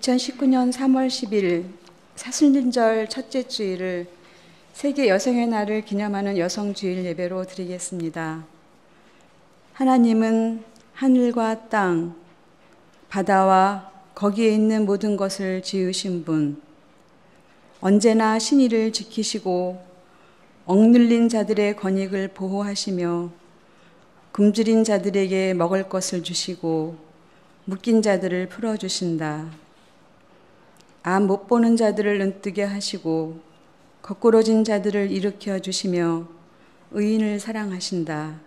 (2019년 3월 10일) 사순절 첫째 주일을 세계 여성의 날을 기념하는 여성주일 예배로 드리겠습니다. 하나님은 하늘과 땅, 바다와 거기에 있는 모든 것을 지으신 분, 언제나 신의를 지키시고 억눌린 자들의 권익을 보호하시며 굶주린 자들에게 먹을 것을 주시고 묶인 자들을 풀어주신다. 암 못 보는 자들을 눈뜨게 하시고 거꾸러진 자들을 일으켜 주시며 의인을 사랑하신다.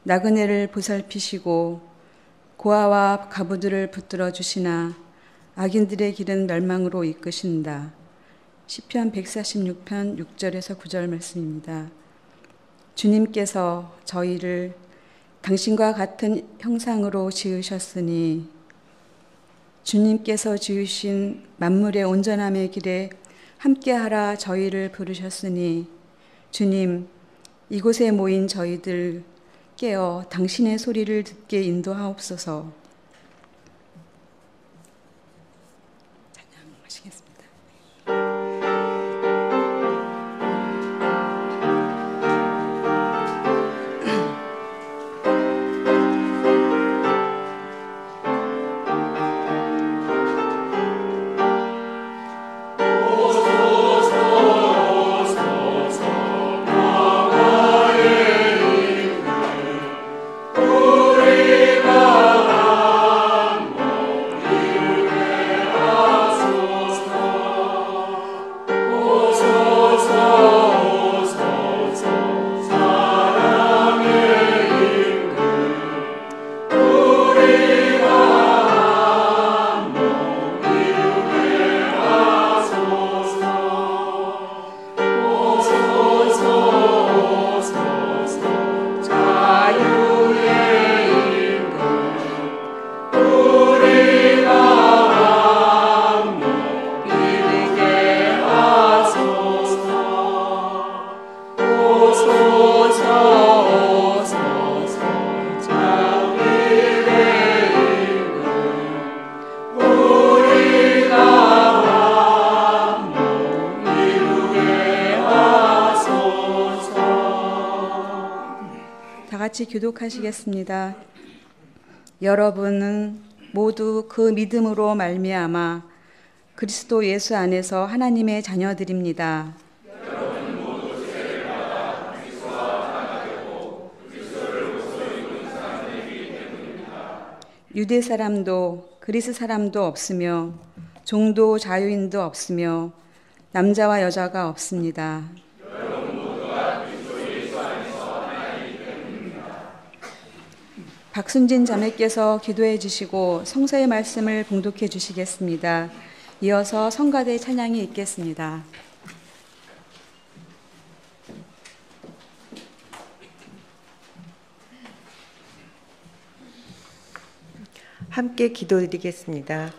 나그네를 보살피시고 고아와 가부들을 붙들어 주시나 악인들의 길은 멸망으로 이끄신다. 시편 146편 6절에서 9절 말씀입니다. 주님께서 저희를 당신과 같은 형상으로 지으셨으니 주님께서 지으신 만물의 온전함의 길에 함께하라 저희를 부르셨으니 주님, 이곳에 모인 저희들 깨어 당신의 소리를 듣게 인도하옵소서. 찬양하시겠습니다. 같이 교독하시겠습니다. 여러분은 모두 그 믿음으로 말미암아 그리스도 예수 안에서 하나님의 자녀들입니다. 여러분 모두 세례를 받아 그리스도와 하나 되고 그리스도를 목소리 입은 사람들이기 때문입니다. 유대 사람도 그리스 사람도 없으며 종도 자유인도 없으며 남자와 여자가 없습니다. 박순진 자매께서 기도해 주시고 성서의 말씀을 봉독해 주시겠습니다. 이어서 성가대 찬양이 있겠습니다. 함께 기도드리겠습니다.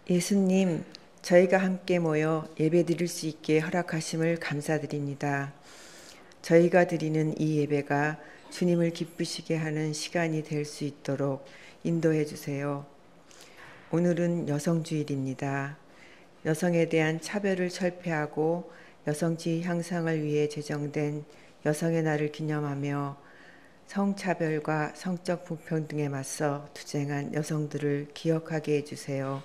예수님, 저희가 함께 모여 예배드릴 수 있게 허락하심을 감사드립니다. 저희가 드리는 이 예배가 주님을 기쁘시게 하는 시간이 될 수 있도록 인도해 주세요. 오늘은 여성주일입니다. 여성에 대한 차별을 철폐하고 여성지위 향상을 위해 제정된 여성의 날을 기념하며 성차별과 성적 불평등에 맞서 투쟁한 여성들을 기억하게 해주세요.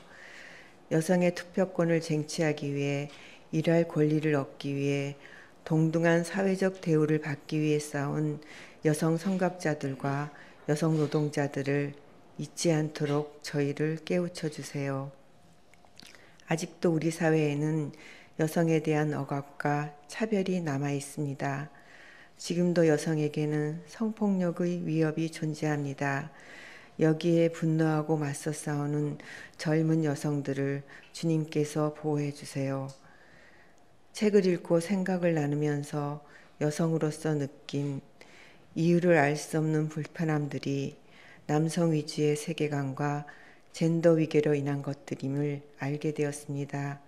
여성의 투표권을 쟁취하기 위해 일할 권리를 얻기 위해 동등한 사회적 대우를 받기 위해 싸운 여성 성갑자들과 여성 노동자들을 잊지 않도록 저희를 깨우쳐 주세요. 아직도 우리 사회에는 여성에 대한 억압과 차별이 남아 있습니다. 지금도 여성에게는 성폭력의 위협이 존재합니다. 여기에 분노하고 맞서 싸우는 젊은 여성들을 주님께서 보호해 주세요. 책을 읽고 생각을 나누면서 여성으로서 느낀 이유를 알 수 없는 불편함들이 남성 위주의 세계관과 젠더 위계로 인한 것들임을 알게 되었습니다.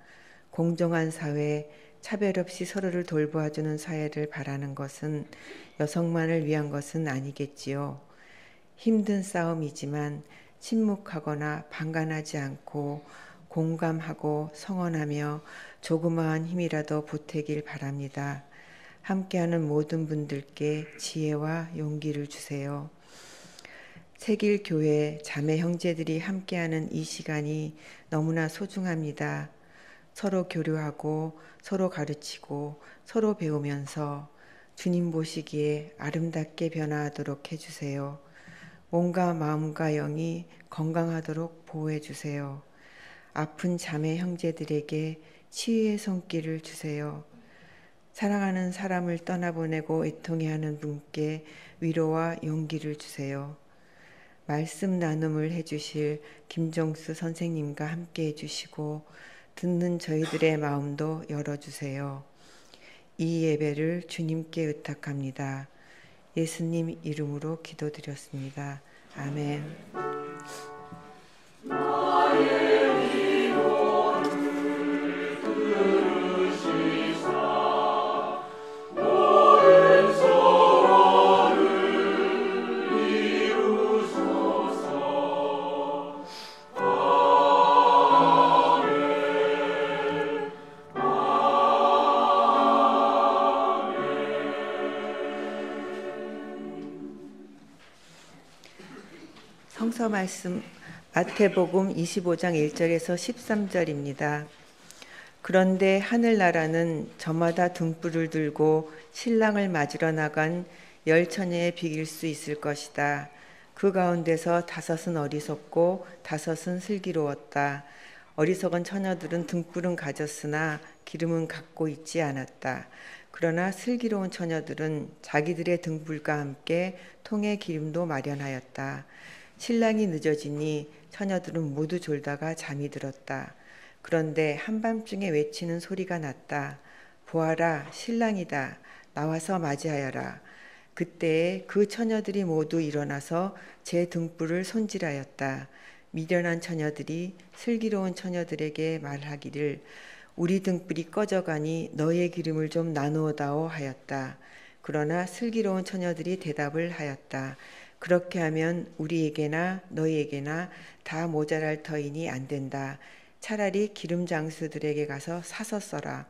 공정한 사회, 차별 없이 서로를 돌보아주는 사회를 바라는 것은 여성만을 위한 것은 아니겠지요. 힘든 싸움이지만 침묵하거나 방관하지 않고 공감하고 성원하며 조그마한 힘이라도 보태길 바랍니다. 함께하는 모든 분들께 지혜와 용기를 주세요. 세길교회 자매 형제들이 함께하는 이 시간이 너무나 소중합니다. 서로 교류하고 서로 가르치고 서로 배우면서 주님 보시기에 아름답게 변화하도록 해주세요. 몸과 마음과 영이 건강하도록 보호해 주세요. 아픈 자매 형제들에게 치유의 손길을 주세요. 사랑하는 사람을 떠나보내고 애통해하는 분께 위로와 용기를 주세요. 말씀 나눔을 해주실 김정수 선생님과 함께 해주시고 듣는 저희들의 마음도 열어주세요. 이 예배를 주님께 의탁합니다. 예수님 이름으로 기도드렸습니다. 아멘. 성서 말씀 마태복음 25장 1절에서 13절입니다. 그런데 하늘나라는 저마다 등불을 들고 신랑을 맞으러 나간 10처녀에 비길 수 있을 것이다. 그 가운데서 5은 어리석고 5은 슬기로웠다. 어리석은 처녀들은 등불은 가졌으나 기름은 갖고 있지 않았다. 그러나 슬기로운 처녀들은 자기들의 등불과 함께 통에 기름도 마련하였다. 신랑이 늦어지니 처녀들은 모두 졸다가 잠이 들었다. 그런데 한밤중에 외치는 소리가 났다. 보아라, 신랑이다. 나와서 맞이하여라. 그때에 그 처녀들이 모두 일어나서 제 등불을 손질하였다. 미련한 처녀들이 슬기로운 처녀들에게 말하기를 우리 등불이 꺼져가니 너의 기름을 좀 나누어다오 하였다. 그러나 슬기로운 처녀들이 대답을 하였다. 그렇게 하면 우리에게나 너희에게나 다 모자랄 터이니 안 된다. 차라리 기름 장수들에게 가서 사서 써라.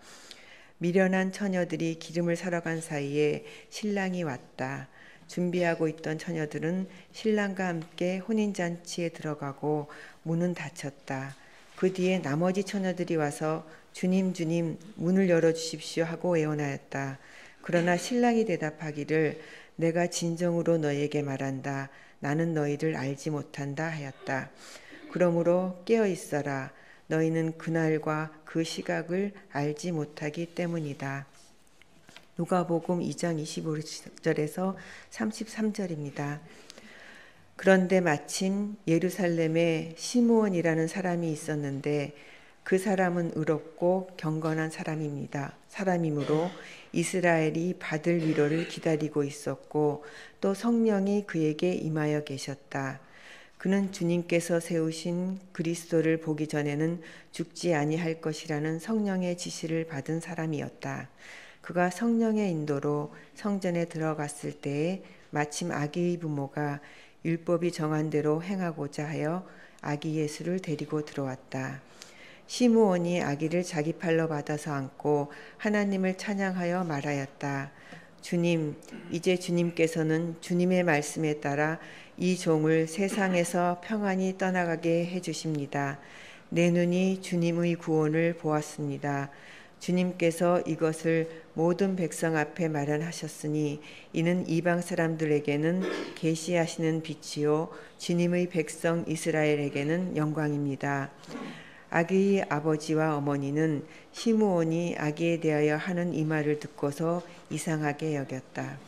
미련한 처녀들이 기름을 사러 간 사이에 신랑이 왔다. 준비하고 있던 처녀들은 신랑과 함께 혼인잔치에 들어가고 문은 닫혔다. 그 뒤에 나머지 처녀들이 와서 주님 주님 문을 열어주십시오 하고 애원하였다. 그러나 신랑이 대답하기를 내가 진정으로 너희에게 말한다. 나는 너희를 알지 못한다 하였다. 그러므로 깨어 있어라. 너희는 그날과 그 시각을 알지 못하기 때문이다. 누가복음 2장 25절에서 33절입니다. 그런데 마침 예루살렘에 시므온이라는 사람이 있었는데 그 사람은 의롭고 경건한 사람이므로 이스라엘이 받을 위로를 기다리고 있었고 또 성령이 그에게 임하여 계셨다. 그는 주님께서 세우신 그리스도를 보기 전에는 죽지 아니할 것이라는 성령의 지시를 받은 사람이었다. 그가 성령의 인도로 성전에 들어갔을 때에 마침 아기의 부모가 율법이 정한 대로 행하고자 하여 아기 예수를 데리고 들어왔다. 시므온이 아기를 자기 팔로 받아서 안고 하나님을 찬양하여 말하였다. 주님, 이제 주님께서는 주님의 말씀에 따라 이 종을 세상에서 평안히 떠나가게 해주십니다. 내 눈이 주님의 구원을 보았습니다. 주님께서 이것을 모든 백성 앞에 마련하셨으니 이는 이방 사람들에게는 계시하시는 빛이요 주님의 백성 이스라엘에게는 영광입니다. 아기의 아버지와 어머니는 시므온이 아기에 대하여 하는 이 말을 듣고서 이상하게 여겼다.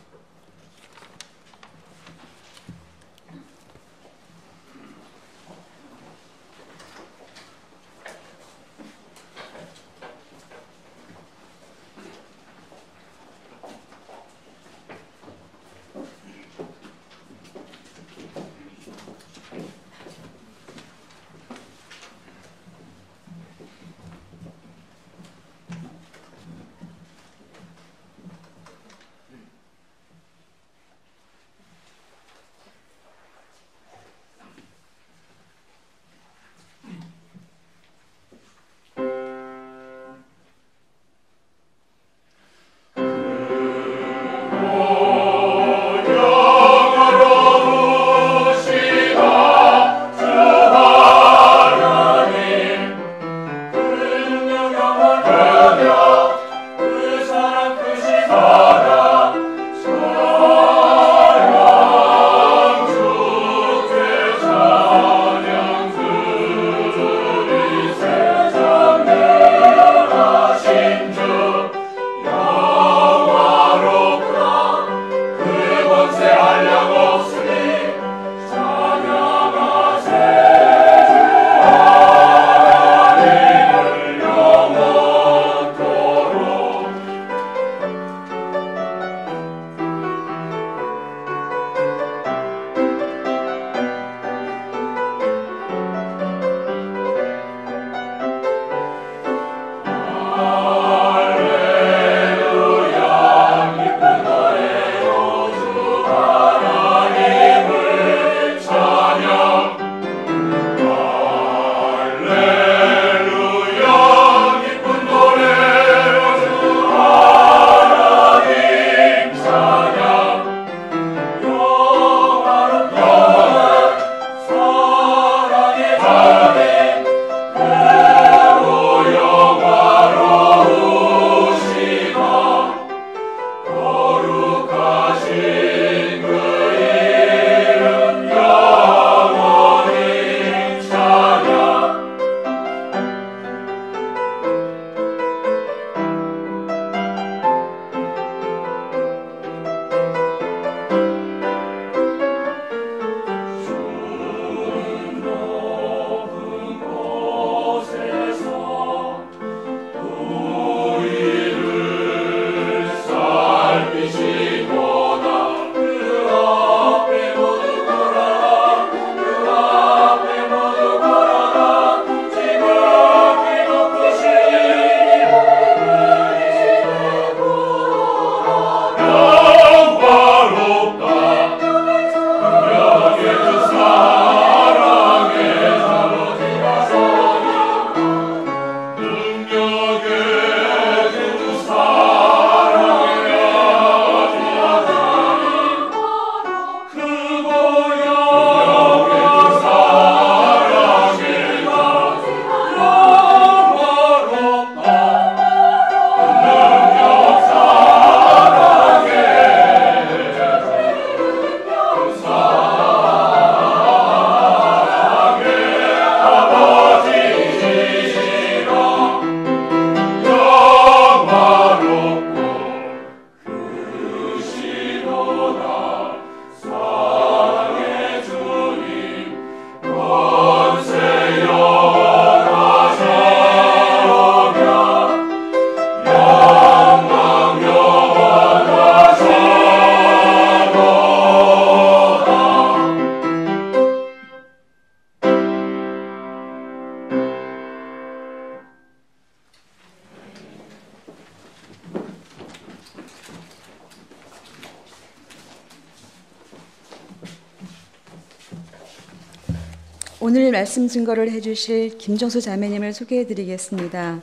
오늘 말씀 증거를 해주실 김정수 자매님을 소개해드리겠습니다.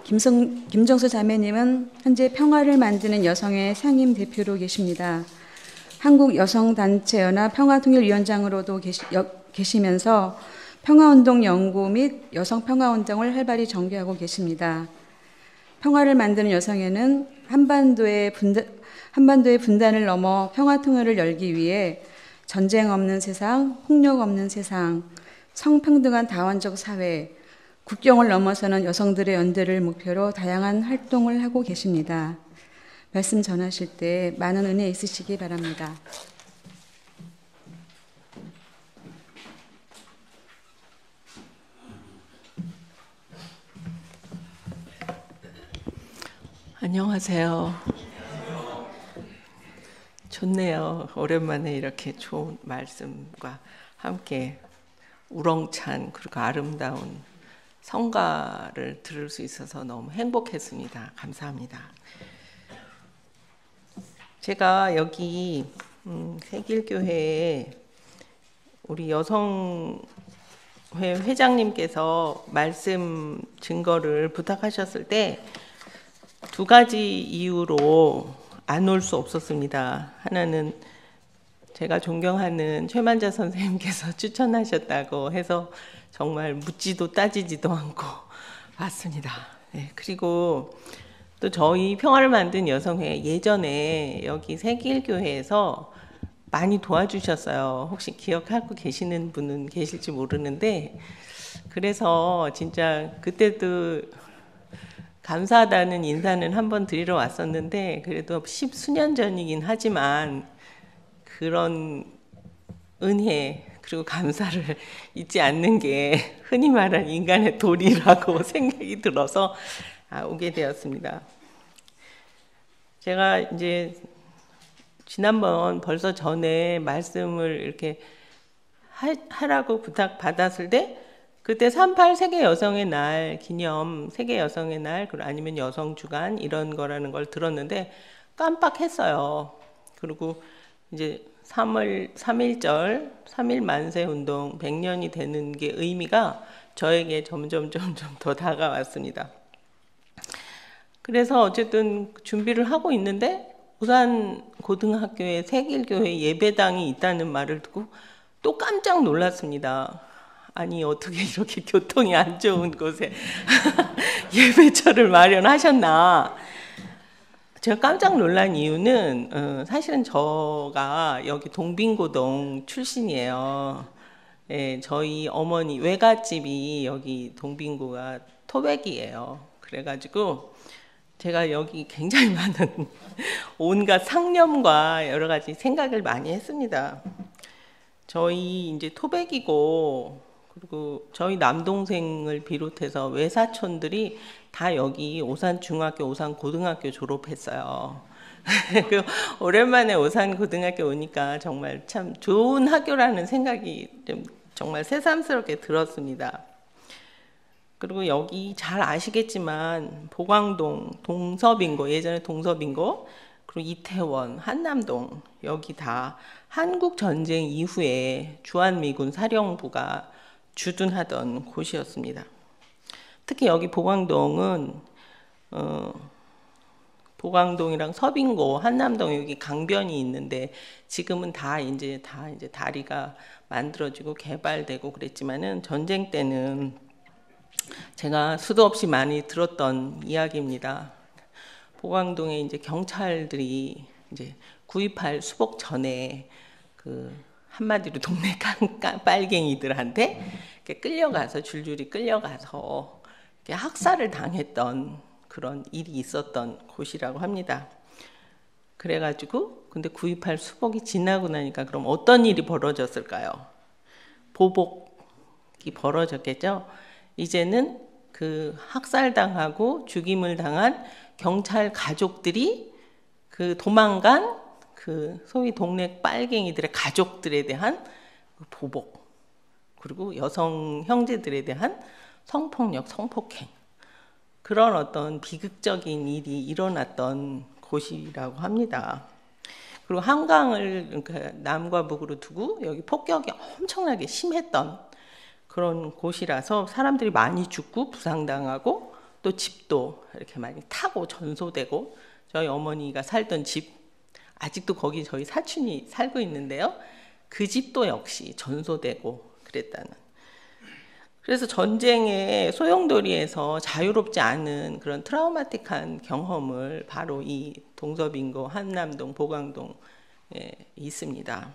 김정수 자매님은 현재 평화를 만드는 여성의 상임 대표로 계십니다. 한국여성단체연합 평화통일위원장으로도 계시면서 평화운동 연구 및 여성평화운동을 활발히 전개하고 계십니다. 평화를 만드는 여성에는 한반도의 분단을 넘어 평화통일을 열기 위해 전쟁 없는 세상, 폭력 없는 세상, 성평등한 다원적 사회, 국경을 넘어서는 여성들의 연대를 목표로 다양한 활동을 하고 계십니다. 말씀 전하실 때 많은 은혜 있으시기 바랍니다. 안녕하세요. 좋네요. 오랜만에 이렇게 좋은 말씀과 함께 우렁찬 그리고 아름다운 성가를 들을 수 있어서 너무 행복했습니다. 감사합니다. 제가 여기 세길교회에 우리 여성회 회장님께서 말씀 증거를 부탁하셨을 때 두 가지 이유로 안 올 수 없었습니다. 하나는 제가 존경하는 최만자 선생님께서 추천하셨다고 해서 정말 묻지도 따지지도 않고 왔습니다. 네, 그리고 또 저희 평화를 만든 여성회 예전에 여기 세길교회에서 많이 도와주셨어요. 혹시 기억하고 계시는 분은 계실지 모르는데, 그래서 진짜 그때도 감사하다는 인사는 한번 드리러 왔었는데, 그래도 10수년 전이긴 하지만 그런 은혜 그리고 감사를 잊지 않는 게 흔히 말하는 인간의 도리라고 생각이 들어서 오게 되었습니다. 제가 이제 지난번 벌써 전에 말씀을 이렇게 하라고 부탁받았을 때, 그때 38 세계 여성의 날 기념, 세계 여성의 날, 아니면 여성 주간 이런 거라는 걸 들었는데 깜빡했어요. 그리고 이제 3.1절 3.1 만세 운동 100년이 되는 게 의미가 저에게 점점 더 다가왔습니다. 그래서 어쨌든 준비를 하고 있는데 우산 고등학교에 세길교회 예배당이 있다는 말을 듣고 또 깜짝 놀랐습니다. 아니 어떻게 이렇게 교통이 안 좋은 곳에 예배처를 마련하셨나. 제가 깜짝 놀란 이유는 사실은 저가 여기 동빙고동 출신이에요. 예, 저희 어머니 외갓집이 여기 동빙고가 토백이에요. 그래가지고 제가 여기 굉장히 많은 온갖 상념과 여러 가지 생각을 많이 했습니다. 저희 이제 토백이고, 그리고 저희 남동생을 비롯해서 외사촌들이 다 여기 오산중학교, 오산고등학교 졸업했어요. 오랜만에 오산고등학교 오니까 정말 참 좋은 학교라는 생각이 좀 정말 새삼스럽게 들었습니다. 그리고 여기 잘 아시겠지만 보광동, 동서빙고, 예전에 동서빙고, 그리고 이태원, 한남동, 여기 다 한국전쟁 이후에 주한미군 사령부가 주둔하던 곳이었습니다. 특히 여기 보광동은 보광동이랑 서빙고, 한남동 여기 강변이 있는데 지금은 다 이제 다리가 만들어지고 개발되고 그랬지만은 전쟁 때는 제가 수도 없이 많이 들었던 이야기입니다. 보광동에 이제 경찰들이 이제 9.28 수복 전에 한마디로 동네 빨갱이들한테 이렇게 끌려가서 줄줄이 끌려가서 이렇게 학살을 당했던 그런 일이 있었던 곳이라고 합니다. 그래가지고 근데 9.28 수복이 지나고 나니까 그럼 어떤 일이 벌어졌을까요? 보복이 벌어졌겠죠. 이제는 그 학살당하고 죽임을 당한 경찰 가족들이 그 도망간 그 소위 동네 빨갱이들의 가족들에 대한 보복, 그리고 여성 형제들에 대한 성폭력, 성폭행, 그런 어떤 비극적인 일이 일어났던 곳이라고 합니다. 그리고 한강을 그러니까 남과 북으로 두고 여기 폭격이 엄청나게 심했던 그런 곳이라서 사람들이 많이 죽고 부상당하고 또 집도 이렇게 많이 타고 전소되고, 저희 어머니가 살던 집 아직도 거기 저희 사촌이 살고 있는데요. 그 집도 역시 전소되고 그랬다는. 그래서 전쟁의 소용돌이에서 자유롭지 않은 그런 트라우마틱한 경험을 바로 이 동서빙고, 한남동, 보광동에 있습니다.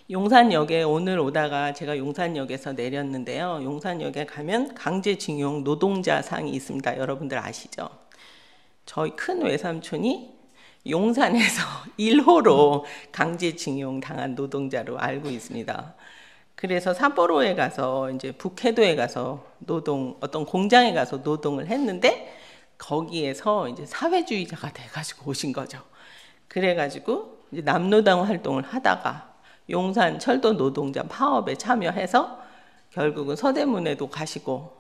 용산역에 오늘 오다가 제가 용산역에서 내렸는데요. 용산역에 가면 강제징용 노동자상이 있습니다. 여러분들 아시죠? 저희 큰 외삼촌이 용산에서 1호로 강제징용 당한 노동자로 알고 있습니다. 그래서 삿포로에 가서 이제 북해도에 가서 어떤 공장에 가서 노동을 했는데 거기에서 이제 사회주의자가 돼가지고 오신 거죠. 그래가지고 이제 남노당 활동을 하다가 용산 철도 노동자 파업에 참여해서 결국은 서대문에도 가시고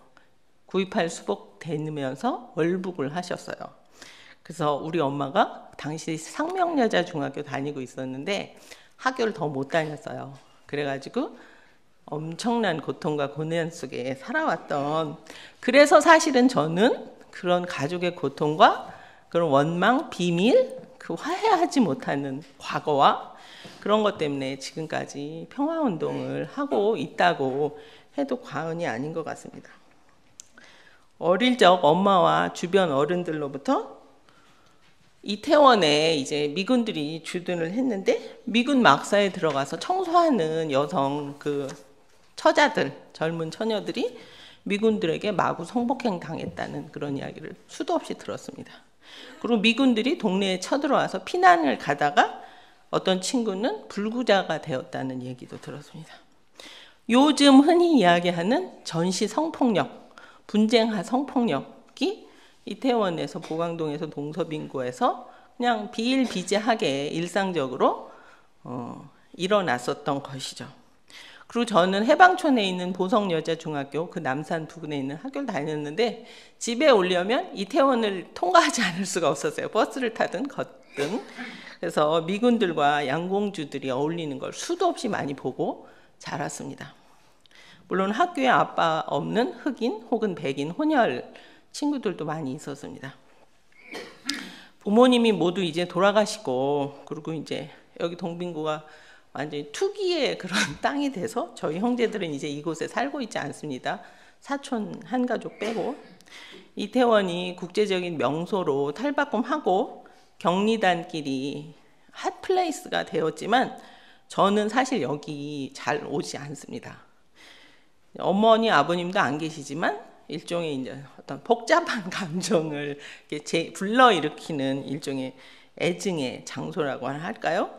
9.28 수복되면서 월북을 하셨어요. 그래서 우리 엄마가 당시 상명여자중학교 다니고 있었는데 학교를 더 못 다녔어요. 그래가지고 엄청난 고통과 고난 속에 살아왔던, 그래서 사실은 저는 그런 가족의 고통과 그런 원망, 비밀, 그 화해하지 못하는 과거와 그런 것 때문에 지금까지 평화운동을 하고 있다고 해도 과언이 아닌 것 같습니다. 어릴 적 엄마와 주변 어른들로부터 이태원에 이제 미군들이 주둔을 했는데 미군 막사에 들어가서 청소하는 여성 그 처자들, 젊은 처녀들이 미군들에게 마구 성폭행 당했다는 그런 이야기를 수도 없이 들었습니다. 그리고 미군들이 동네에 쳐들어와서 피난을 가다가 어떤 친구는 불구자가 되었다는 얘기도 들었습니다. 요즘 흔히 이야기하는 전시 성폭력, 분쟁하 성폭력이 이태원에서 보강동에서 동서빙고에서 그냥 비일비재하게 일상적으로 일어났었던 것이죠. 그리고 저는 해방촌에 있는 보성여자중학교, 그 남산 부근에 있는 학교를 다녔는데 집에 오려면 이태원을 통과하지 않을 수가 없었어요. 버스를 타든 걷든. 그래서 미군들과 양공주들이 어울리는 걸 수도 없이 많이 보고 자랐습니다. 물론 학교에 아빠 없는 흑인 혹은 백인 혼혈 친구들도 많이 있었습니다. 부모님이 모두 이제 돌아가시고, 그리고 이제 여기 동빙구가 완전히 투기의 그런 땅이 돼서 저희 형제들은 이제 이곳에 살고 있지 않습니다. 사촌 한 가족 빼고. 이태원이 국제적인 명소로 탈바꿈하고 격리단길이 핫플레이스가 되었지만 저는 사실 여기 잘 오지 않습니다. 어머니 아버님도 안 계시지만 일종의 이제 어떤 복잡한 감정을 불러일으키는 일종의 애증의 장소라고 할까요?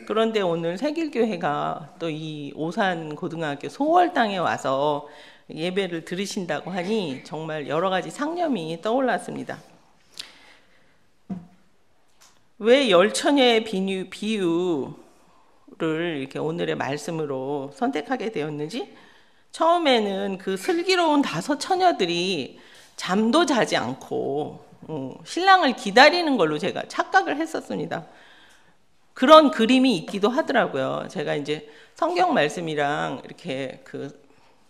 그런데 오늘 새길교회가 또 이 오산 고등학교 소월당에 와서 예배를 들으신다고 하니 정말 여러 가지 상념이 떠올랐습니다. 왜 열처녀의 비유를 이렇게 오늘의 말씀으로 선택하게 되었는지, 처음에는 그 슬기로운 5 처녀들이 잠도 자지 않고 신랑을 기다리는 걸로 제가 착각을 했었습니다. 그런 그림이 있기도 하더라고요. 제가 이제 성경 말씀이랑 이렇게 그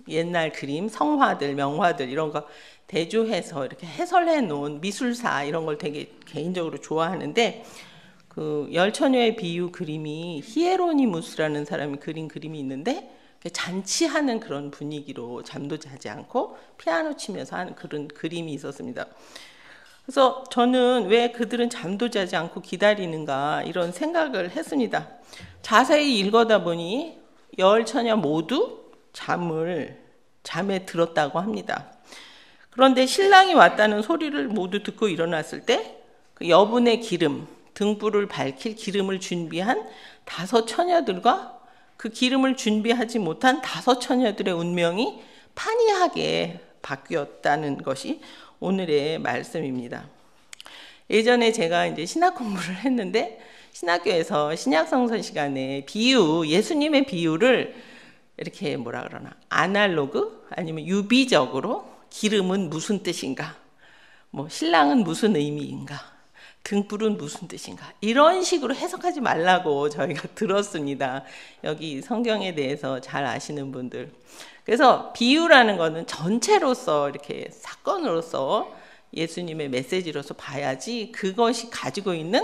옛날 그림, 성화들, 명화들 이런 거 대조해서 이렇게 해설해 놓은 미술사 이런 걸 되게 개인적으로 좋아하는데, 그 열처녀의 비유 그림이 히에로니무스라는 사람이 그린 그림이 있는데 잔치하는 그런 분위기로 잠도 자지 않고 피아노 치면서 하는 그런 그림이 있었습니다. 그래서 저는 왜 그들은 잠도 자지 않고 기다리는가 이런 생각을 했습니다. 자세히 읽어다 보니 10처녀 모두 잠에 들었다고 합니다. 그런데 신랑이 왔다는 소리를 모두 듣고 일어났을 때 그 여분의 기름, 등불을 밝힐 기름을 준비한 5 처녀들과 그 기름을 준비하지 못한 5 처녀들의 운명이 판이하게 바뀌었다는 것이 오늘의 말씀입니다. 예전에 제가 이제 신학 공부를 했는데 신학교에서 신약성서 시간에 예수님의 비유를 이렇게 뭐라 그러나 아날로그 아니면 유비적으로 기름은 무슨 뜻인가, 뭐 신랑은 무슨 의미인가, 등불은 무슨 뜻인가, 이런 식으로 해석하지 말라고 저희가 들었습니다. 여기 성경에 대해서 잘 아시는 분들. 그래서 비유라는 거는 전체로서 이렇게 사건으로서 예수님의 메시지로서 봐야지 그것이 가지고 있는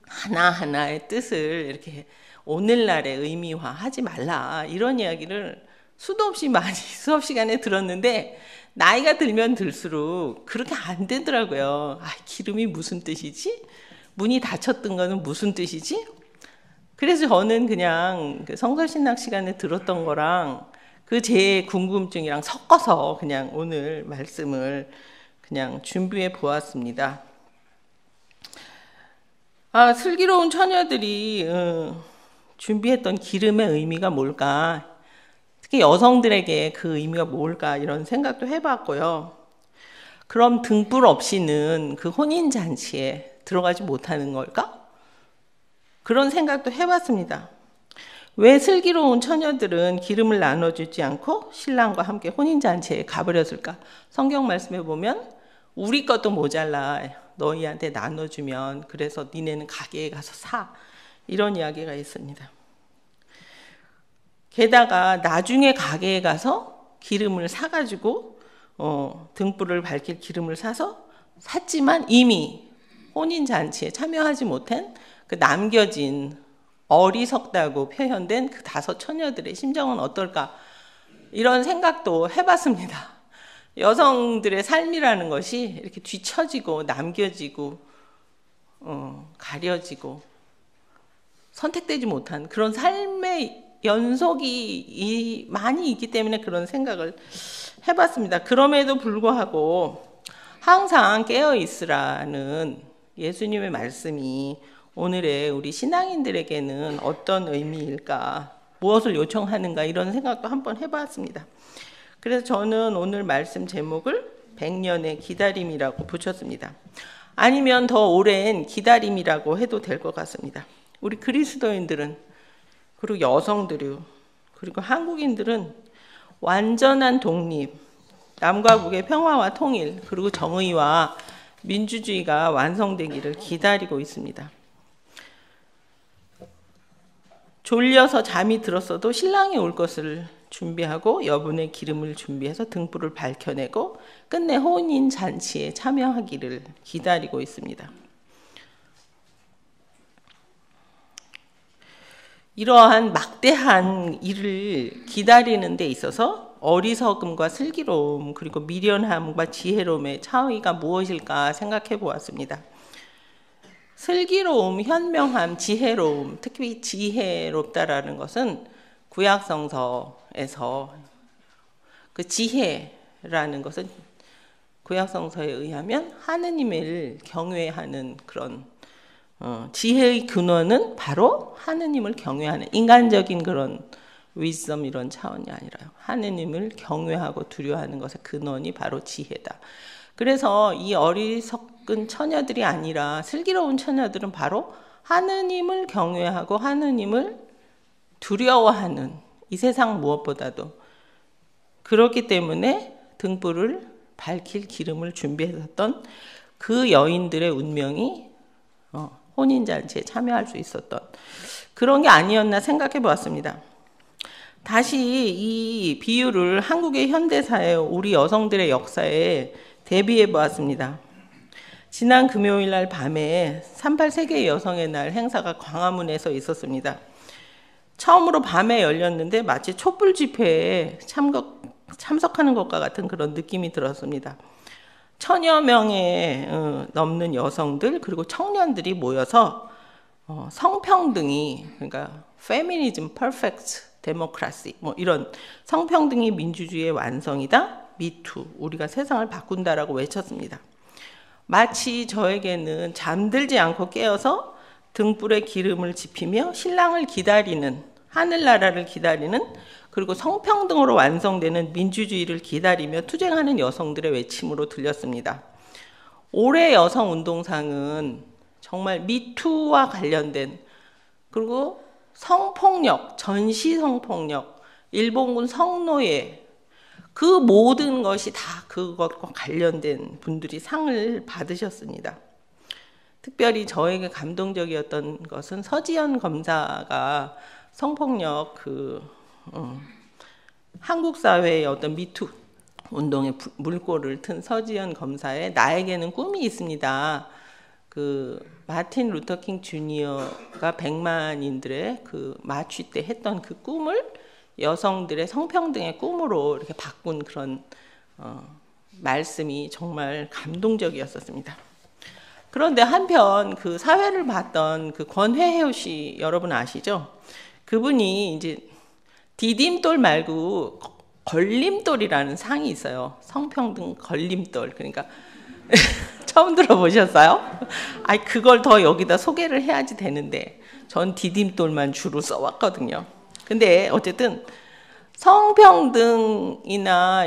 하나하나의 뜻을 이렇게 오늘날의 의미화하지 말라, 이런 이야기를 수도 없이 많이 수업 시간에 들었는데 나이가 들면 들수록 그렇게 안 되더라고요. 기름이 무슨 뜻이지? 문이 닫혔던 거는 무슨 뜻이지? 그래서 저는 그냥 그 성서신학 시간에 들었던 거랑 그 제 궁금증이랑 섞어서 그냥 오늘 말씀을 그냥 준비해 보았습니다. 슬기로운 처녀들이 준비했던 기름의 의미가 뭘까? 특히 여성들에게 그 의미가 뭘까? 이런 생각도 해봤고요. 그럼 등불 없이는 그 혼인잔치에 들어가지 못하는 걸까? 그런 생각도 해봤습니다. 왜 슬기로운 처녀들은 기름을 나눠주지 않고 신랑과 함께 혼인잔치에 가버렸을까? 성경 말씀에 보면 우리 것도 모자라 너희한테 나눠주면 그래서 니네는 가게에 가서 사, 이런 이야기가 있습니다. 게다가 나중에 가게에 가서 기름을 사가지고 등불을 밝힐 기름을 사서 샀지만 이미 혼인잔치에 참여하지 못한 그 남겨진 어리석다고 표현된 그 5 처녀들의 심정은 어떨까? 이런 생각도 해봤습니다. 여성들의 삶이라는 것이 이렇게 뒤처지고 남겨지고 가려지고 선택되지 못한 그런 삶의 연속이 많이 있기 때문에 그런 생각을 해봤습니다. 그럼에도 불구하고 항상 깨어있으라는 예수님의 말씀이 오늘의 우리 신앙인들에게는 어떤 의미일까, 무엇을 요청하는가, 이런 생각도 한번 해봤습니다. 그래서 저는 오늘 말씀 제목을 100년의 기다림이라고 붙였습니다. 아니면 더 오랜 기다림이라고 해도 될 것 같습니다. 우리 그리스도인들은, 그리고 여성들이, 그리고 한국인들은 완전한 독립, 남과 북의 평화와 통일, 그리고 정의와 민주주의가 완성되기를 기다리고 있습니다. 졸려서 잠이 들었어도 신랑이 올 것을 준비하고 여분의 기름을 준비해서 등불을 밝혀내고 끝내 혼인 잔치에 참여하기를 기다리고 있습니다. 이러한 막대한 일을 기다리는 데 있어서 어리석음과 슬기로움, 그리고 미련함과 지혜로움의 차이가 무엇일까 생각해 보았습니다. 슬기로움, 현명함, 지혜로움, 특히 지혜롭다라는 것은 구약성서에서 그 지혜라는 것은 구약성서에 의하면 하느님을 경외하는 그런 지혜의 근원은 바로 하느님을 경외하는 인간적인 그런 wisdom 이런 차원이 아니라요. 하느님을 경외하고 두려워하는 것의 근원이 바로 지혜다. 그래서 이 어리석은 처녀들이 아니라 슬기로운 처녀들은 바로 하느님을 경외하고 하느님을 두려워하는, 이 세상 무엇보다도 그렇기 때문에 등불을 밝힐 기름을 준비했었던 그 여인들의 운명이 혼인잔치에 참여할 수 있었던 그런 게 아니었나 생각해 보았습니다. 다시 이 비유를 한국의 현대사에, 우리 여성들의 역사에 대비해 보았습니다. 지난 금요일 날 밤에 38 세계 여성의 날 행사가 광화문에서 있었습니다. 처음으로 밤에 열렸는데 마치 촛불 집회에 참석하는 것과 같은 그런 느낌이 들었습니다. 1000여 명에 넘는 여성들 그리고 청년들이 모여서 성평등이, 그러니까 페미니즘, 퍼펙트 데모크라시, 뭐 이런 성평등이 민주주의의 완성이다, 미투, 우리가 세상을 바꾼다라고 외쳤습니다. 마치 저에게는 잠들지 않고 깨어서 등불에 기름을 지피며 신랑을 기다리는, 하늘나라를 기다리는, 그리고 성평등으로 완성되는 민주주의를 기다리며 투쟁하는 여성들의 외침으로 들렸습니다. 올해 여성운동상은 정말 미투와 관련된, 그리고 성폭력, 전시 성폭력, 일본군 성노예, 그 모든 것이 다 그것과 관련된 분들이 상을 받으셨습니다. 특별히 저에게 감동적이었던 것은 서지현 검사가 성폭력 한국 사회의 어떤 미투 운동의 물꼬를 튼 서지현 검사의 나에게는 꿈이 있습니다. 그 마틴 루터킹 주니어가 100만인들의 그 마취 때 했던 그 꿈을 여성들의 성평등의 꿈으로 이렇게 바꾼 그런 말씀이 정말 감동적이었습니다. 그런데 한편 그 사회를 봤던 그 권회혜우 씨 여러분 아시죠? 그분이 이제 디딤돌 말고 걸림돌이라는 상이 있어요. 성평등 걸림돌. 그러니까 처음 들어보셨어요? 아니 그걸 더 여기다 소개를 해야지 되는데 전 디딤돌만 주로 써왔거든요. 근데 어쨌든 성평등이나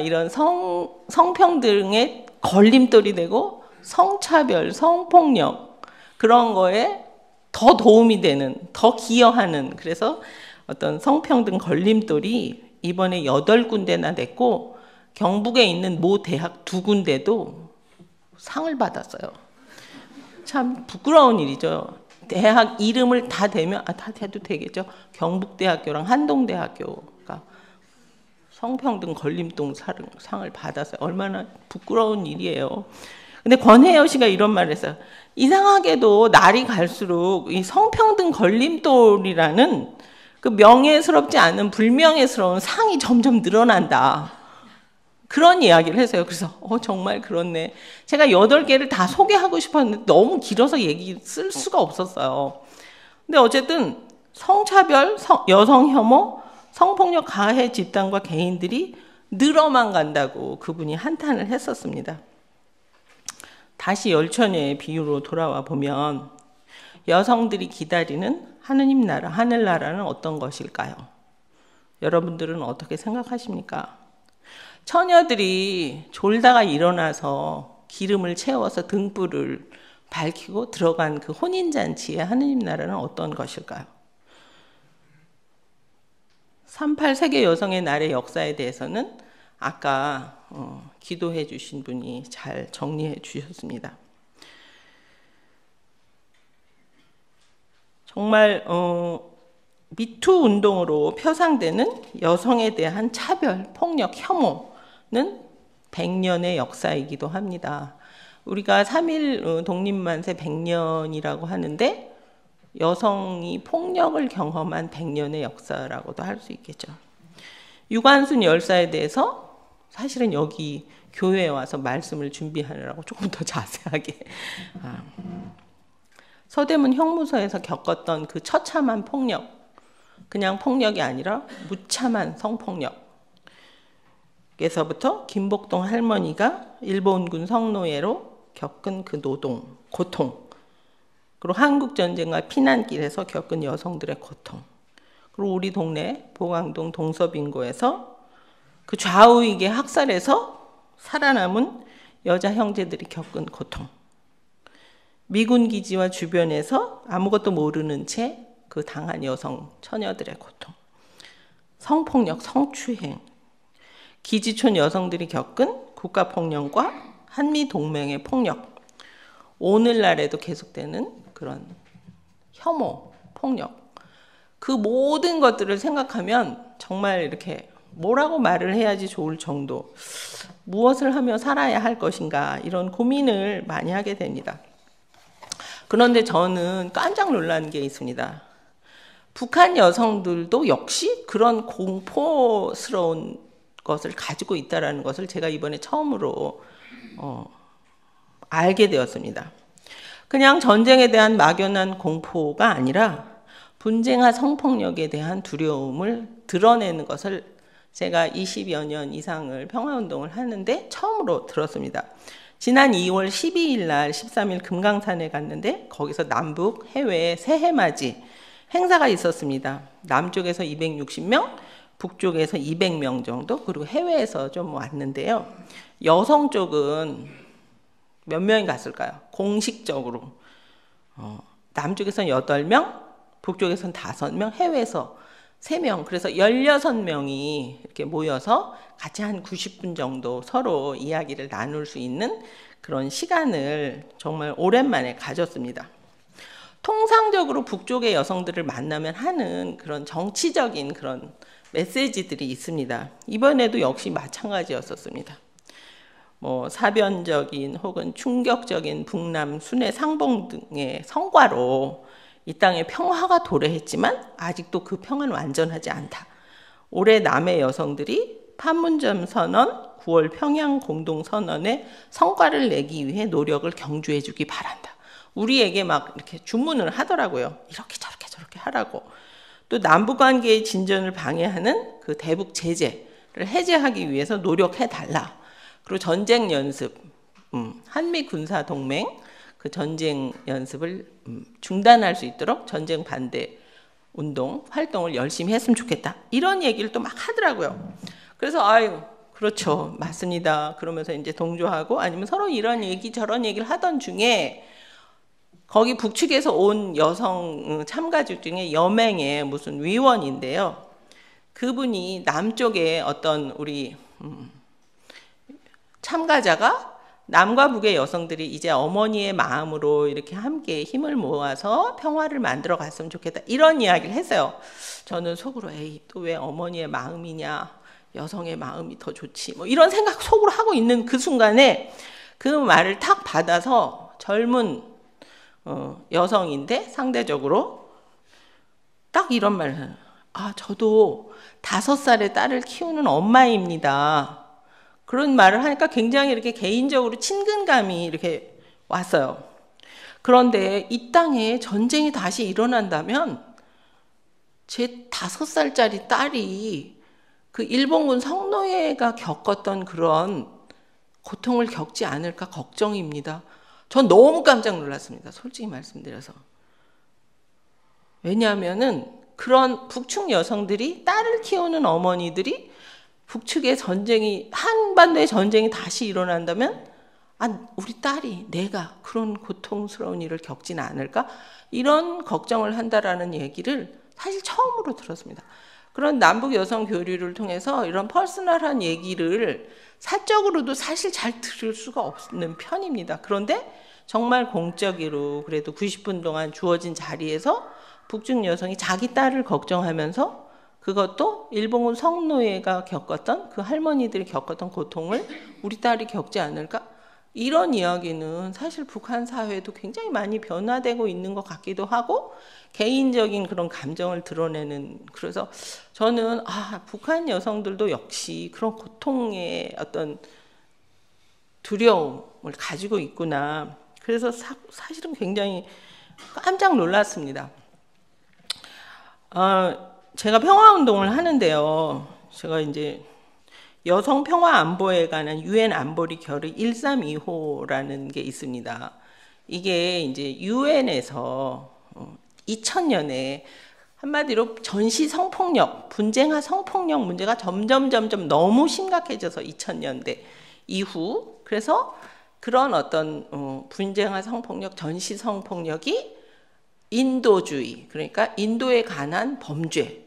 이런 성평등의 걸림돌이 되고 성차별, 성폭력 그런 거에 더 도움이 되는, 더 기여하는 그래서 어떤 성평등 걸림돌이 이번에 8군데나 됐고 경북에 있는 모 대학 2군데도 상을 받았어요. 참 부끄러운 일이죠. 대학 이름을 다 대면 다 대도 되겠죠. 경북대학교랑 한동대학교가 성평등 걸림돌 상을 받았어요. 얼마나 부끄러운 일이에요. 근데 권혜여 씨가 이런 말을 했어요. 이상하게도 날이 갈수록 이 성평등 걸림돌이라는 그 명예스럽지 않은 불명예스러운 상이 점점 늘어난다. 그런 이야기를 했어요. 그래서 정말 그렇네. 제가 8개를 다 소개하고 싶었는데 너무 길어서 얘기 쓸 수가 없었어요. 근데 어쨌든 성차별, 여성 혐오, 성폭력 가해 집단과 개인들이 늘어만 간다고 그분이 한탄을 했었습니다. 다시 열처녀의 비유로 돌아와 보면 여성들이 기다리는 하느님 나라, 하늘나라는 어떤 것일까요? 여러분들은 어떻게 생각하십니까? 처녀들이 졸다가 일어나서 기름을 채워서 등불을 밝히고 들어간 그 혼인잔치의 하느님 나라는 어떤 것일까요? 38 세계 여성의 날의 역사에 대해서는 아까 기도해 주신 분이 잘 정리해 주셨습니다. 정말 미투 운동으로 표상되는 여성에 대한 차별, 폭력, 혐오는 100년의 역사이기도 합니다. 우리가 3.1 독립만세 100년이라고 하는데 여성이 폭력을 경험한 100년의 역사라고도 할 수 있겠죠. 유관순 열사에 대해서 사실은 여기 교회에 와서 말씀을 준비하느라고 조금 더 자세하게 서대문 형무소에서 겪었던 그 처참한 폭력, 그냥 폭력이 아니라 무참한 성폭력에서부터 김복동 할머니가 일본군 성노예로 겪은 그 노동, 고통, 그리고 한국전쟁과 피난길에서 겪은 여성들의 고통, 그리고 우리 동네 보강동 동서빙고에서 그 좌우익의 학살에서 살아남은 여자 형제들이 겪은 고통, 미군 기지와 주변에서 아무것도 모르는 채 그 당한 여성 처녀들의 고통, 성폭력, 성추행, 기지촌 여성들이 겪은 국가폭력과 한미동맹의 폭력, 오늘날에도 계속되는 그런 혐오, 폭력, 그 모든 것들을 생각하면 정말 이렇게 뭐라고 말을 해야지 좋을 정도, 무엇을 하며 살아야 할 것인가 이런 고민을 많이 하게 됩니다. 그런데 저는 깜짝 놀란 게 있습니다. 북한 여성들도 역시 그런 공포스러운 것을 가지고 있다는 것을 제가 이번에 처음으로 알게 되었습니다. 그냥 전쟁에 대한 막연한 공포가 아니라 분쟁과 성폭력에 대한 두려움을 드러내는 것을 제가 20여 년 이상을 평화운동을 하는데 처음으로 들었습니다. 지난 2월 12일 날 13일 금강산에 갔는데 거기서 남북 해외 새해맞이 행사가 있었습니다. 남쪽에서 260명, 북쪽에서 200명 정도, 그리고 해외에서 좀 왔는데요. 여성 쪽은 몇 명이 갔을까요? 공식적으로 남쪽에서는 8명, 북쪽에서는 5명, 해외에서 3명, 그래서 16명이 이렇게 모여서 같이 한 90분 정도 서로 이야기를 나눌 수 있는 그런 시간을 정말 오랜만에 가졌습니다. 통상적으로 북쪽의 여성들을 만나면 하는 그런 정치적인 그런 메시지들이 있습니다. 이번에도 역시 마찬가지였었습니다. 사변적인 혹은 충격적인 북남 순회 상봉 등의 성과로 이 땅에 평화가 도래했지만 아직도 그 평화는 완전하지 않다. 올해 남의 여성들이 판문점 선언, 9월 평양 공동선언의 성과를 내기 위해 노력을 경주해 주기 바란다. 우리에게 막 이렇게 주문을 하더라고요. 이렇게 저렇게 저렇게 하라고. 또 남북 관계의 진전을 방해하는 그 대북 제재를 해제하기 위해서 노력해 달라. 그리고 전쟁 연습, 한미 군사 동맹 그 전쟁 연습을 중단할 수 있도록 전쟁 반대 운동 활동을 열심히 했으면 좋겠다. 이런 얘기를 또 막 하더라고요. 그래서 아유 그렇죠, 맞습니다. 그러면서 이제 동조하고 아니면 서로 이런 얘기 저런 얘기를 하던 중에 거기 북측에서 온 여성 참가직 중에 여맹의 무슨 위원인데요. 그분이 남쪽에 어떤 우리 참가자가 남과 북의 여성들이 이제 어머니의 마음으로 이렇게 함께 힘을 모아서 평화를 만들어 갔으면 좋겠다. 이런 이야기를 했어요. 저는 속으로 에이 또 왜 어머니의 마음이냐. 여성의 마음이 더 좋지. 뭐 이런 생각 속으로 하고 있는 그 순간에 그 말을 탁 받아서 젊은 여성인데 상대적으로 딱 이런 말을 해요. 아, 저도 5살의 딸을 키우는 엄마입니다. 그런 말을 하니까 굉장히 이렇게 개인적으로 친근감이 이렇게 왔어요. 그런데 이 땅에 전쟁이 다시 일어난다면 제 5살짜리 딸이 그 일본군 성노예가 겪었던 그런 고통을 겪지 않을까 걱정입니다. 전 너무 깜짝 놀랐습니다. 솔직히 말씀드려서. 왜냐하면은 그런 북측 여성들이 딸을 키우는 어머니들이 북측의 전쟁이 한반도의 전쟁이 다시 일어난다면 아 우리 딸이 내가 그런 고통스러운 일을 겪지는 않을까 이런 걱정을 한다라는 얘기를 사실 처음으로 들었습니다. 그런 남북 여성 교류를 통해서 이런 퍼스널한 얘기를 사적으로도 사실 잘 들을 수가 없는 편입니다. 그런데 정말 공적으로 그래도 90분 동안 주어진 자리에서 북측 여성이 자기 딸을 걱정하면서 그것도 일본군 성노예가 겪었던 그 할머니들이 겪었던 고통을 우리 딸이 겪지 않을까? 이런 이야기는 사실 북한 사회도 굉장히 많이 변화되고 있는 것 같기도 하고 개인적인 그런 감정을 드러내는 그래서 저는 아 북한 여성들도 역시 그런 고통의 어떤 두려움을 가지고 있구나. 그래서 사실은 굉장히 깜짝 놀랐습니다. 제가 평화운동을 하는데요. 제가 이제 여성 평화 안보에 관한 유엔 안보리 결의 1325라는 게 있습니다. 이게 이제 유엔에서 2000년에 한마디로 전시 성폭력, 분쟁화 성폭력 문제가 점점 너무 심각해져서 2000년대 이후 그래서 그런 어떤 분쟁화 성폭력, 전시 성폭력이 인도주의, 그러니까 인도에 관한 범죄,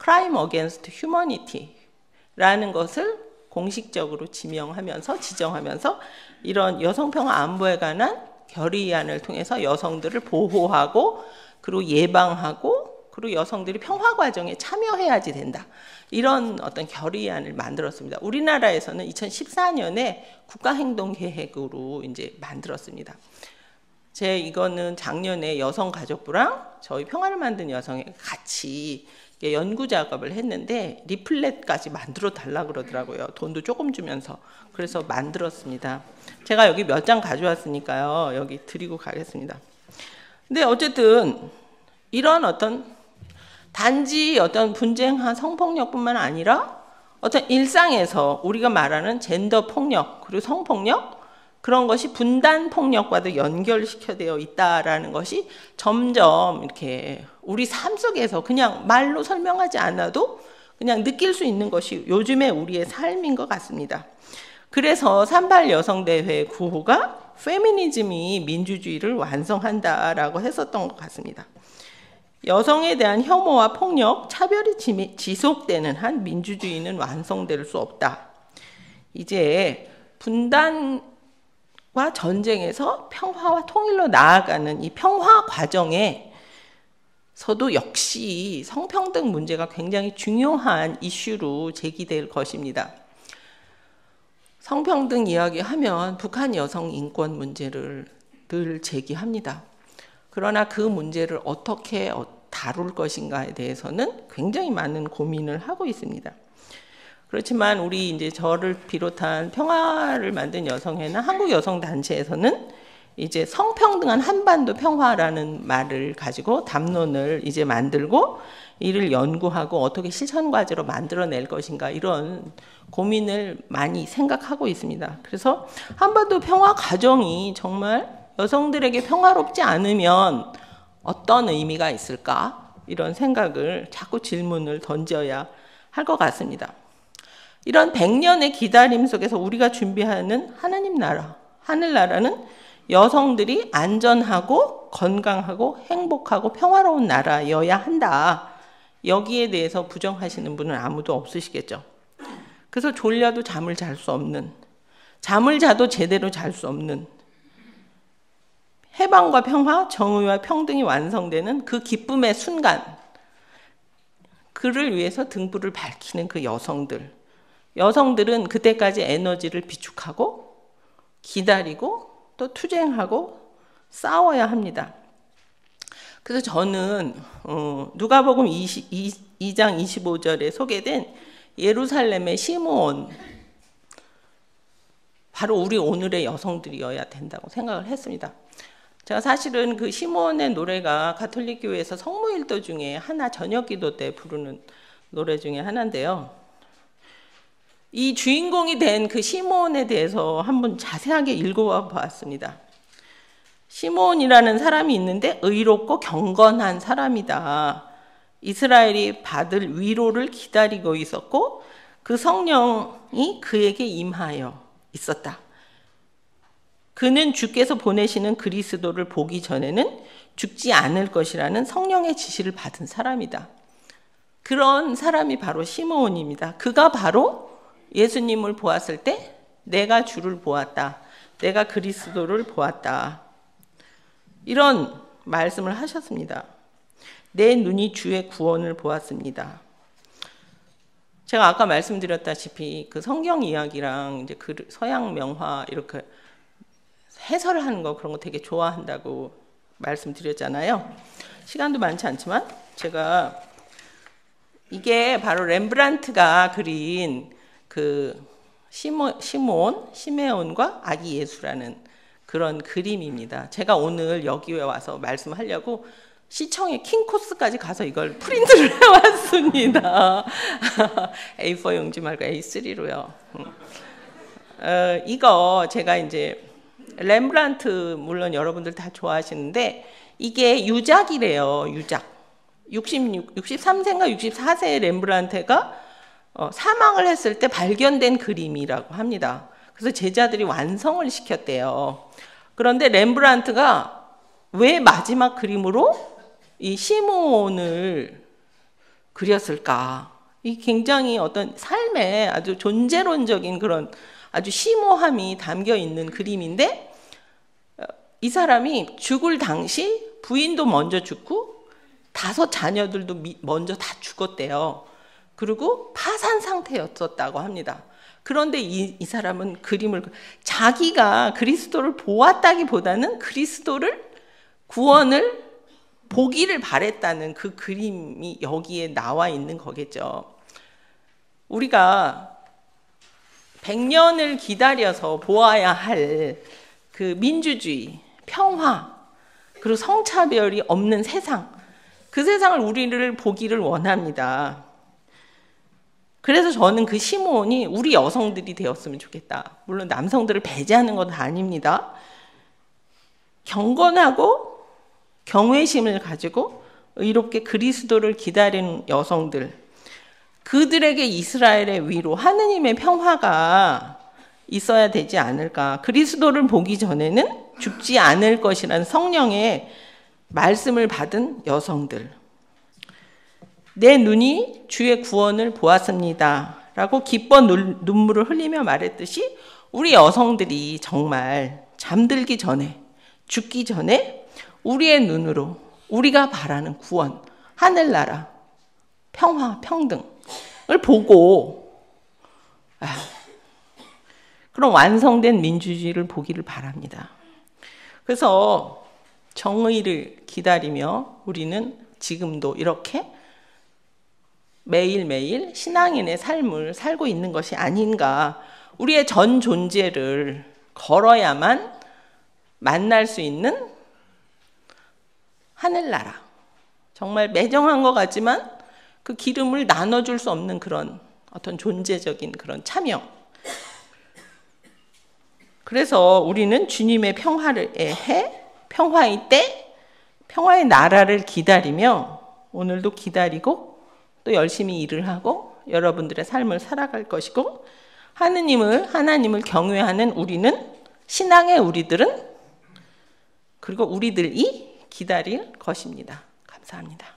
crime against humanity라는 것을 공식적으로 지정하면서 이런 여성평화 안보에 관한 결의안을 통해서 여성들을 보호하고 그리고 예방하고 그리고 여성들이 평화 과정에 참여해야지 된다. 이런 어떤 결의안을 만들었습니다. 우리나라에서는 2014년에 국가행동계획으로 이제 만들었습니다. 이거는 작년에 여성가족부랑 저희 평화를 만든 여성이 같이 연구 작업을 했는데 리플렛까지 만들어 달라 그러더라고요. 돈도 조금 주면서. 그래서 만들었습니다. 제가 여기 몇 장 가져왔으니까요. 여기 드리고 가겠습니다. 근데 어쨌든 이런 어떤 단지 어떤 분쟁한 성폭력뿐만 아니라 어떤 일상에서 우리가 말하는 젠더 폭력 그리고 성폭력 그런 것이 분단 폭력과도 연결시켜되어 있다라는 것이 점점 이렇게 우리 삶 속에서 그냥 말로 설명하지 않아도 그냥 느낄 수 있는 것이 요즘의 우리의 삶인 것 같습니다. 그래서 38 여성대회 구호가 페미니즘이 민주주의를 완성한다라고 했었던 것 같습니다. 여성에 대한 혐오와 폭력, 차별이 지속되는 한 민주주의는 완성될 수 없다. 이제 분단과 전쟁에서 평화와 통일로 나아가는 이 평화 과정에서도 역시 성평등 문제가 굉장히 중요한 이슈로 제기될 것입니다. 성평등 이야기하면 북한 여성 인권 문제를 늘 제기합니다. 그러나 그 문제를 어떻게 다룰 것인가에 대해서는 굉장히 많은 고민을 하고 있습니다. 그렇지만 우리 이제 저를 비롯한 평화를 만든 여성회나 한국 여성 단체에서는 이제 성평등한 한반도 평화라는 말을 가지고 담론을 이제 만들고 이를 연구하고 어떻게 실천 과제로 만들어낼 것인가 이런 고민을 많이 생각하고 있습니다. 그래서 한반도 평화 과정이 정말 여성들에게 평화롭지 않으면 어떤 의미가 있을까? 이런 생각을 자꾸 질문을 던져야 할 것 같습니다. 이런 100년의 기다림 속에서 우리가 준비하는 하나님 나라, 하늘나라는 여성들이 안전하고 건강하고 행복하고 평화로운 나라여야 한다. 여기에 대해서 부정하시는 분은 아무도 없으시겠죠. 그래서 졸려도 잠을 잘 수 없는, 잠을 자도 제대로 잘 수 없는, 해방과 평화, 정의와 평등이 완성되는 그 기쁨의 순간, 그를 위해서 등불을 밝히는 그 여성들은 그때까지 에너지를 비축하고 기다리고 또 투쟁하고 싸워야 합니다. 그래서 저는 누가복음 2장 25절에 소개된 예루살렘의 시므온, 바로 우리 오늘의 여성들이어야 된다고 생각을 했습니다. 제가 사실은 그 시므온의 노래가 가톨릭 교회에서 성모일도 중에 하나, 저녁기도 때 부르는 노래 중에 하나인데요. 이 주인공이 된 그 시므온에 대해서 한번 자세하게 읽어봤습니다. 시므온이라는 사람이 있는데 의롭고 경건한 사람이다. 이스라엘이 받을 위로를 기다리고 있었고 그 성령이 그에게 임하여 있었다. 그는 주께서 보내시는 그리스도를 보기 전에는 죽지 않을 것이라는 성령의 지시를 받은 사람이다. 그런 사람이 바로 시므온입니다. 그가 바로 예수님을 보았을 때 내가 주를 보았다. 내가 그리스도를 보았다. 이런 말씀을 하셨습니다. 내 눈이 주의 구원을 보았습니다. 제가 아까 말씀드렸다시피 그 성경 이야기랑 이제 그 서양 명화 이렇게 해설을 하는 거 그런 거 되게 좋아한다고 말씀드렸잖아요. 시간도 많지 않지만 제가 이게 바로 렘브란트가 그린 그 시메온과 아기 예수라는 그런 그림입니다. 제가 오늘 여기에 와서 말씀하려고 시청에 킹코스까지 가서 이걸 프린트를 해왔습니다. A4 용지 말고 A3로요. 이거 제가 이제 렘브란트 물론 여러분들 다 좋아하시는데 이게 유작이래요. 유작. 63세인가 64세의 렘브란트가 사망을 했을 때 발견된 그림이라고 합니다. 그래서 제자들이 완성을 시켰대요. 그런데 렘브란트가 왜 마지막 그림으로 이 시므온을 그렸을까? 이 굉장히 어떤 삶의 아주 존재론적인 그런 아주 심오함이 담겨 있는 그림인데 이 사람이 죽을 당시 부인도 먼저 죽고 5 자녀들도 먼저 다 죽었대요. 그리고 파산 상태였었다고 합니다. 그런데 이 사람은 그림을 자기가 그리스도를 보았다기보다는 그리스도를 구원을 보기를 바랬다는 그 그림이 여기에 나와 있는 거겠죠. 우리가 100년을 기다려서 보아야 할 그 민주주의, 평화, 그리고 성차별이 없는 세상, 그 세상을 우리를 보기를 원합니다. 그래서 저는 그 시므온이 우리 여성들이 되었으면 좋겠다. 물론 남성들을 배제하는 건 아닙니다. 경건하고 경외심을 가지고 의롭게 그리스도를 기다리는 여성들, 그들에게 이스라엘의 위로, 하느님의 평화가 있어야 되지 않을까. 그리스도를 보기 전에는 죽지 않을 것이라는 성령의 말씀을 받은 여성들. 내 눈이 주의 구원을 보았습니다. 라고 기뻐 눈물을 흘리며 말했듯이 우리 여성들이 정말 잠들기 전에, 죽기 전에 우리의 눈으로 우리가 바라는 구원, 하늘나라, 평화, 평등을 보고 그런 완성된 민주주의를 보기를 바랍니다. 그래서 정의를 기다리며 우리는 지금도 이렇게 매일매일 신앙인의 삶을 살고 있는 것이 아닌가. 우리의 전 존재를 걸어야만 만날 수 있는 하늘나라. 정말 매정한 것 같지만 그 기름을 나눠줄 수 없는 그런 어떤 존재적인 그런 참여. 그래서 우리는 주님의 평화의 해, 평화의 때, 평화의 나라를 기다리며 오늘도 기다리고 또 열심히 일을 하고 여러분들의 삶을 살아갈 것이고, 하나님을 경외하는 우리는, 신앙의 우리들은, 그리고 우리들이 기다릴 것입니다. 감사합니다.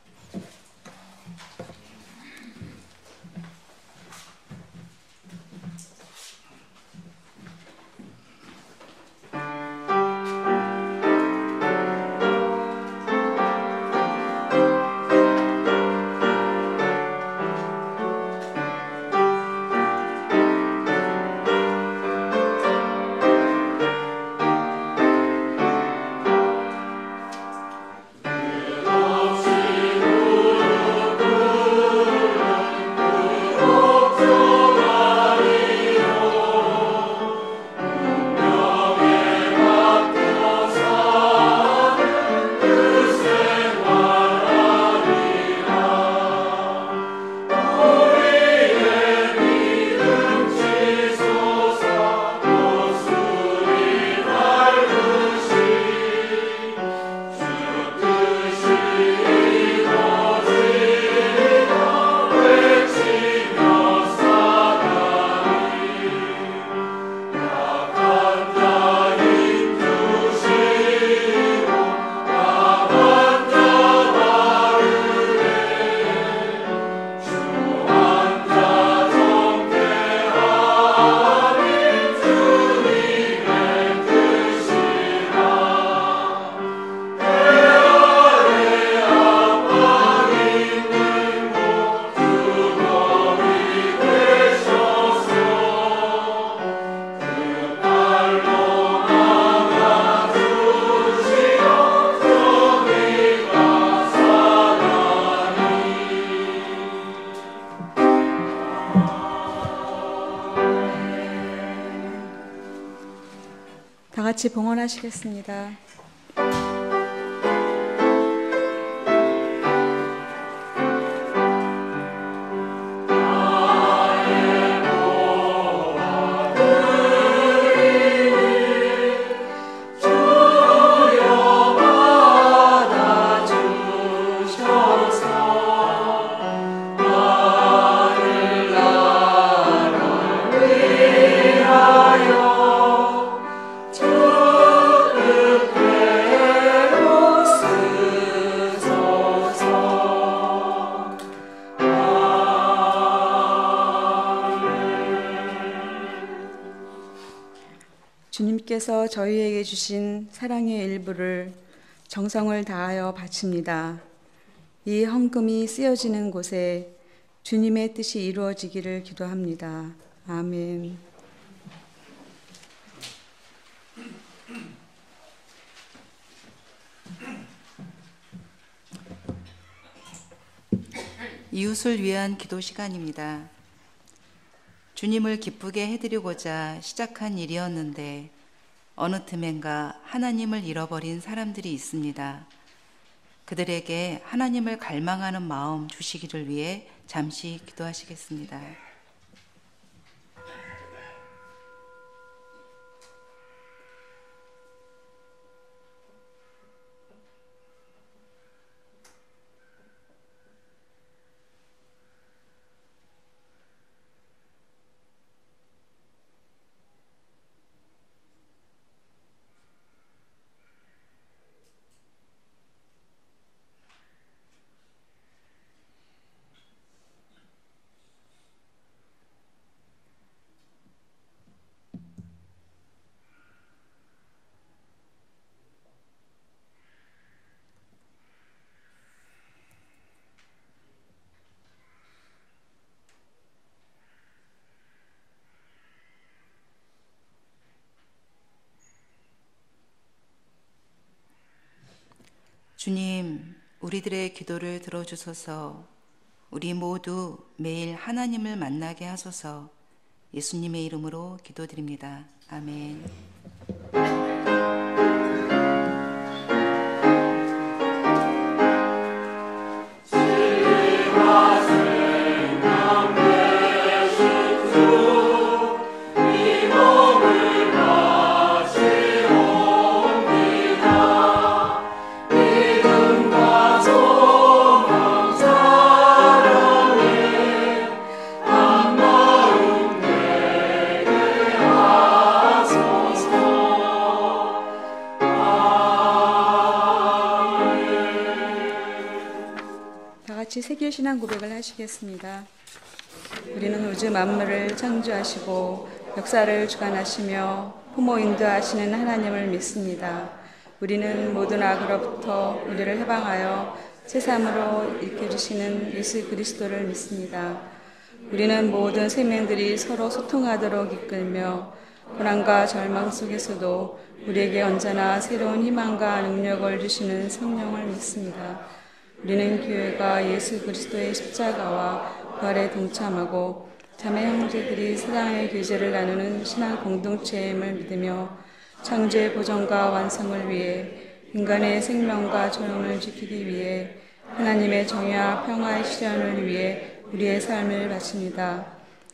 다 같이 봉헌하시겠습니다. 주님께서 저희에게 주신 사랑의 일부를 정성을 다하여 바칩니다. 이 헌금이 쓰여지는 곳에 주님의 뜻이 이루어지기를 기도합니다. 아멘. 이웃을 위한 기도 시간입니다. 주님을 기쁘게 해드리고자 시작한 일이었는데 어느 틈엔가 하나님을 잃어버린 사람들이 있습니다. 그들에게 하나님을 갈망하는 마음 주시기를 위해 잠시 기도하시겠습니다. 주님, 우리들의 기도를 들어주소서. 우리 모두 매일 하나님을 만나게 하소서. 예수님의 이름으로 기도드립니다. 아멘. 같이 세계 신앙 고백을 하시겠습니다. 우리는 우주 만물을 창조하시고 역사를 주관하시며 부모 인도하시는 하나님을 믿습니다. 우리는 모든 악으로부터 우리를 해방하여 새 삶으로 일으켜주시는 예수 그리스도를 믿습니다. 우리는 모든 생명들이 서로 소통하도록 이끌며 고난과 절망 속에서도 우리에게 언제나 새로운 희망과 능력을 주시는 성령을 믿습니다. 우리는 교회가 예수 그리스도의 십자가와 부활에 동참하고 자매 형제들이 사랑의 교제를 나누는 신앙 공동체임을 믿으며 창조의 보존과 완성을 위해 인간의 생명과 존엄을 지키기 위해 하나님의 정의와 평화의 실현을 위해 우리의 삶을 바칩니다.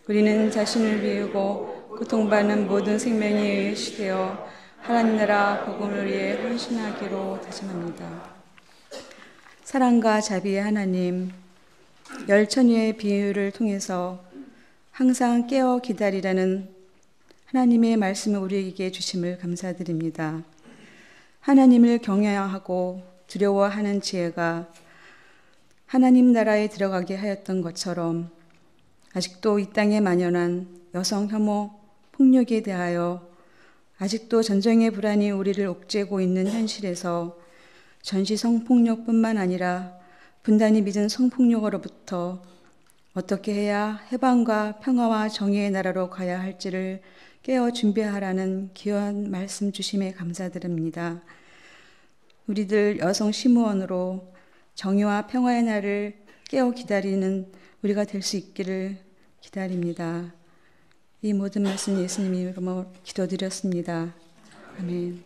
우리는 자신을 비우고 고통받는 모든 생명이 의시되어 하나님 나라 복음을 위해 헌신하기로 다짐합니다. 사랑과 자비의 하나님, 열천위의 비유를 통해서 항상 깨어 기다리라는 하나님의 말씀을 우리에게 주심을 감사드립니다. 하나님을 경외하고 두려워하는 지혜가 하나님 나라에 들어가게 하였던 것처럼 아직도 이 땅에 만연한 여성 혐오, 폭력에 대하여 아직도 전쟁의 불안이 우리를 옥죄고 있는 현실에서 전시 성폭력뿐만 아니라 분단이 빚은 성폭력으로부터 어떻게 해야 해방과 평화와 정의의 나라로 가야 할지를 깨어 준비하라는 귀한 말씀 주심에 감사드립니다. 우리들 여성 시무원으로 정의와 평화의 날을 깨어 기다리는 우리가 될 수 있기를 기다립니다. 이 모든 말씀 예수님 이름으로 기도드렸습니다. 아멘.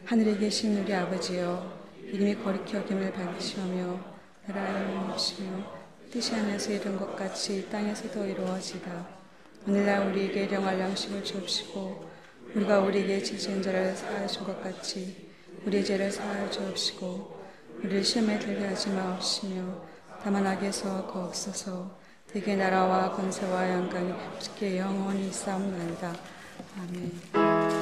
하늘에 계신 우리 아버지여, 이름이 거룩히 여김을 받으시오며 나라를 이루시며 뜻이 하늘에서 이룬 것 같이 땅에서도 이루어지다. 오늘날 우리에게 일용할 양식을 주옵시고 우리가 우리에게 지은 자를 사하여 준 것 같이 우리의 죄를 사하여 주옵시고 우리를 시험에 들게 하지 마옵시며 다만 악에서 거옵소서. 대개 나라와 권세와 영광이 주께 영원히 싸움나이다. 아멘.